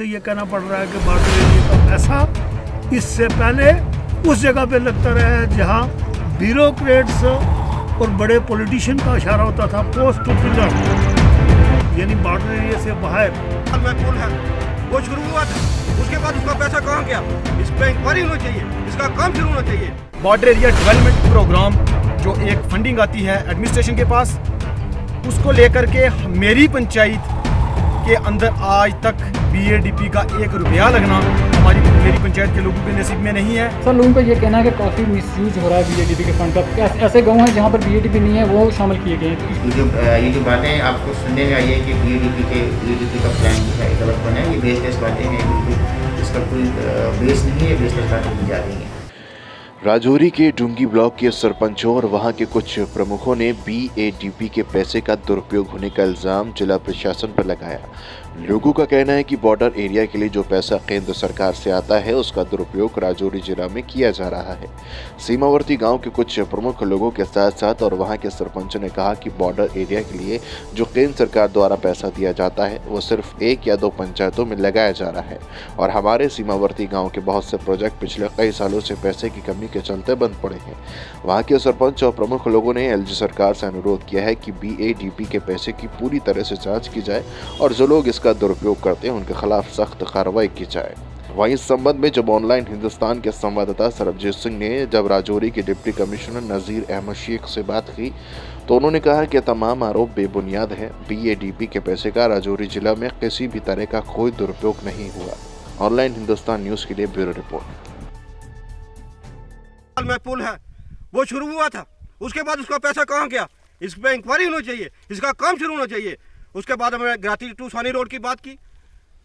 से ये कहना पड़ रहा है कि बॉर्डर एरिया का पैसा इससे पहले उस जगह पे लगता रहा है जहाँ ब्यूरोक्रेट्स और बड़े पॉलिटिशियन का इशारा होता था पोस्ट टू पिलर, यानी बॉर्डर एरिया से बाहर में पुल है वो शुरू हुआ था, उसके बाद उसका पैसा कहाँ गया, इस पर इंक्वायरी होनी चाहिए, इसका काम शुरू होना चाहिए। बॉर्डर एरिया डेवलपमेंट प्रोग्राम जो एक फंडिंग आती है एडमिनिस्ट्रेशन के पास, उसको लेकर के मेरी पंचायत के अंदर आज तक बीएडीपी का 1 रुपया लगना मेरी पंचायत के लोगों के नसीब में नहीं है। सर, लोगों का ये कहना है कि काफ़ी मिसयूज हो रहा है बीएडीपी के फंड का। ऐसे गाँव हैं जहाँ पर बीएडीपी नहीं है, वो शामिल किए गए हैं। ये जो बातें आपको सुनने में आई है कि बीएडीपी का प्लान जो है गलत बना है, ये बेसलेस बातें हैं, बिल्कुल इसका कोई बेस नहीं है, बेसलेस बातें की जा रही हैं। राजौरी के डुंगी ब्लॉक के सरपंचों और वहां के कुछ प्रमुखों ने बीएडीपी के पैसे का दुरुपयोग होने का इल्जाम जिला प्रशासन पर लगाया। लोगों का कहना है कि बॉर्डर एरिया के लिए जो पैसा केंद्र सरकार से आता है उसका दुरुपयोग राजौरी जिला में किया जा रहा है। सीमावर्ती गांव के कुछ प्रमुख लोगों के साथ साथ और वहां के सरपंचों ने कहा कि बॉर्डर एरिया के लिए जो केंद्र सरकार द्वारा पैसा दिया जाता है वो सिर्फ 1 या 2 पंचायतों में लगाया जा रहा है और हमारे सीमावर्ती गाँव के बहुत से प्रोजेक्ट पिछले कई सालों से पैसे की कमी के चलते बंद पड़े हैं। वहां के सरपंच और प्रमुख लोगों ने एलजी सरकार से अनुरोध किया है कि बीएडीपी के पैसे की पूरी तरह से जांच की जाए और जो लोग इसका दुरुपयोग करते हैं उनके खिलाफ सख्त कार्रवाई की जाए। वहीं इस संबंध में जब ऑनलाइन हिंदुस्तान के संवाददाता सरबजीत सिंह ने जब राजौरी के डिप्टी कमिश्नर नजीर अहमद शेख से बात की तो उन्होंने कहा कि तमाम आरोप बेबुनियाद है। बीएडीपी के पैसे का राजौरी जिला में किसी भी तरह का कोई दुरुपयोग नहीं हुआ। ऑनलाइन हिंदुस्तान न्यूज के लिए ब्यूरो रिपोर्ट। में पुल है वो शुरू हुआ था, उसके बाद उसका पैसा कहाँ गया, इस पर इंक्वायरी होनी चाहिए, इसका काम शुरू होना चाहिए। उसके बाद हमने ग्राती टू सानी रोड की बात की।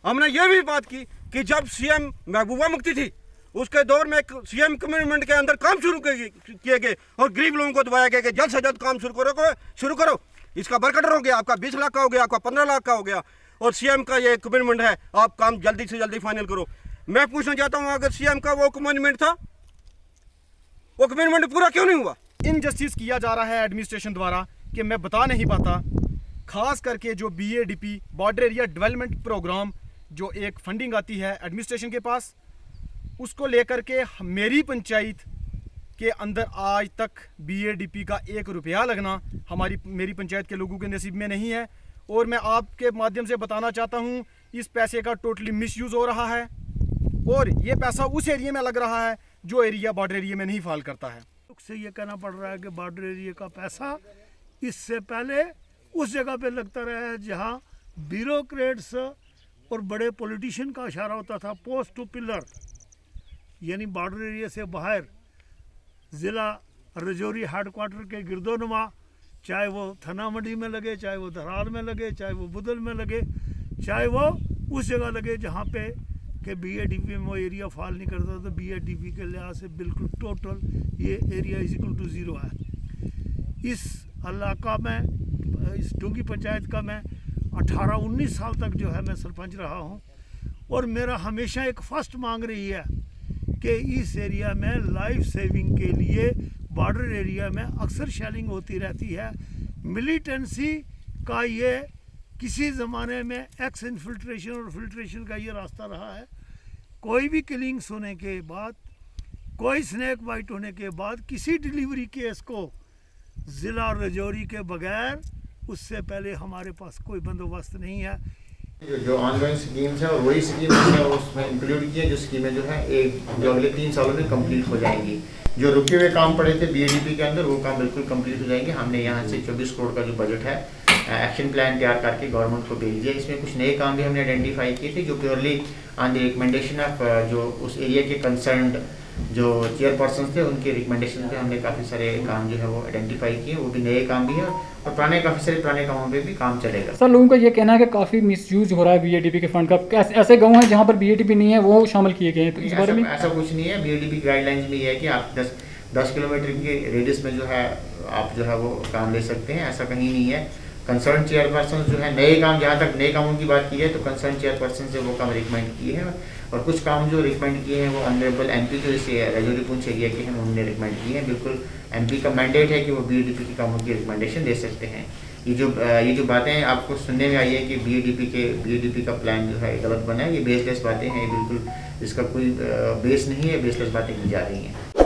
हमने ये भी बात की कि जब सीएम महबूबा मुफ्ती थी उसके दौर में सीएम कमिटमेंट के अंदर काम शुरू किए गए और गरीब लोगों को दबाया गया कि जल्द से जल्द काम शुरू करो। इसका बरकटर हो गया, आपका 20 लाख का हो गया, आपका 15 लाख का हो गया और सीएम का ये कमिटमेंट है, आप काम जल्दी से जल्दी फाइनल करो। मैं पूछना चाहता हूँ, अगर सीएम का वो कमिटमेंट था, वो कमिटमेंट पूरा क्यों नहीं हुआ? इनजस्टिस किया जा रहा है एडमिनिस्ट्रेशन द्वारा कि मैं बता नहीं पाता। खास करके जो BADP border area development programme जो एक फंडिंग आती है एडमिनिस्ट्रेशन के पास, उसको लेकर के मेरी पंचायत के अंदर आज तक बीएडीपी का 1 रुपया लगना मेरी पंचायत के लोगों के नसीब में नहीं है। और मैं आपके माध्यम से बताना चाहता हूँ, इस पैसे का टोटली मिसयूज हो रहा है और ये पैसा उस एरिया में लग रहा है जो एरिया बॉर्डर एरिया में नहीं फॉल करता है। से ये कहना पड़ रहा है कि बॉर्डर एरिया का पैसा इससे पहले उस जगह पे लगता रहा है जहाँ ब्यूरोक्रेट्स और बड़े पॉलिटिशियन का इशारा होता था पोस्ट टू पिलर, यानी बॉर्डर एरिया से बाहर ज़िला राजौरी हेडक्वार्टर के गिरदोनुमा, चाहे वो थना मंडी में लगे, चाहे वो धरार में लगे, चाहे वो बुदल में लगे, चाहे वो उस जगह लगे जहाँ पे कि बीएडीपी में वो एरिया फॉल नहीं करता। तो बीएडीपी के लिहाज से बिल्कुल टोटल ये एरिया इज इक्वल टू 0 है। इस इलाका में, इस डुंगी पंचायत का मैं 18-19 साल तक जो है मैं सरपंच रहा हूँ और मेरा हमेशा एक फर्स्ट मांग रही है कि इस एरिया में लाइफ सेविंग के लिए बॉर्डर एरिया में अक्सर शेलिंग होती रहती है। मिलिटेंसी का ये किसी ज़माने में एक्स इन्फिल्ट्रेशन और फिल्ट्रेशन का ये रास्ता रहा है। कोई भी किलिंग्स होने के बाद, कोई स्नैक बाइट होने के बाद किसी डिलीवरी केस को ज़िला राजौरी के बगैर उससे पहले हमारे पास कोई बंदोबस्त नहीं है। जो ऑनगोइंग स्कीम्स है और वही स्कीम है उसमें इंक्लूड की है, जो स्कीमें जो है जो अगले 3 सालों में कंप्लीट हो जाएंगी। जो रुके हुए काम पड़े थे बीएडीपी के अंदर वो काम बिल्कुल कंप्लीट हो जाएंगे। हमने यहाँ से 24 करोड़ का जो बजट है एक्शन प्लान तैयार करके गवर्नमेंट को भेज दिया। इसमें कुछ नए काम भी हमने आइडेंटिफाई किए थे जो purely on the recommendation of जो उस एरिया के कंसर्न्ड जो चेयरपर्सन थे उनके रिकमेंडेशन पे हमने काफ़ी सारे काम जो है वो आइडेंटिफाई किए। वो भी नए काम भी है और काफ़ी सारे पुराने कामों पे भी काम चलेगा। सर, लोगों का ये कहना है कि काफ़ी मिसयूज हो रहा है बीएडीपी के फंड का। ऐसे गाँव हैं जहाँ पर बीएडीपी नहीं है, वो शामिल किए गए हैं। तो इस बारे में ऐसा कुछ नहीं है। बीएडीपी गाइडलाइंस में ये है कि आप 10 किलोमीटर के रेडियस में जो है आप जो है वो काम ले सकते हैं, ऐसा कहीं नहीं है। कंसर्न चेयरपर्सन जो है नए काम, जहाँ तक नए कामों की बात की है तो कंसर्न चेयरपर्सन से वो काम रिकमेंड किए हैं और कुछ काम जो रिकमेंड किए हैं वो ऑनरेबल एमपी जो इस राजौरी पुंछ एरिया के हैं उन्होंने रिकमेंड किए हैं। बिल्कुल एमपी का मैंडेट है कि वो बीएडीपी के कामों की रिकमेंडेशन दे सकते हैं। ये जो बातें आपको सुनने में आई है कि बीएडीपी का प्लान जो है गलत बना है, ये बेसलेस बातें हैं, बिल्कुल इसका कोई बेस नहीं है, बेसलेस बातें की जा रही हैं।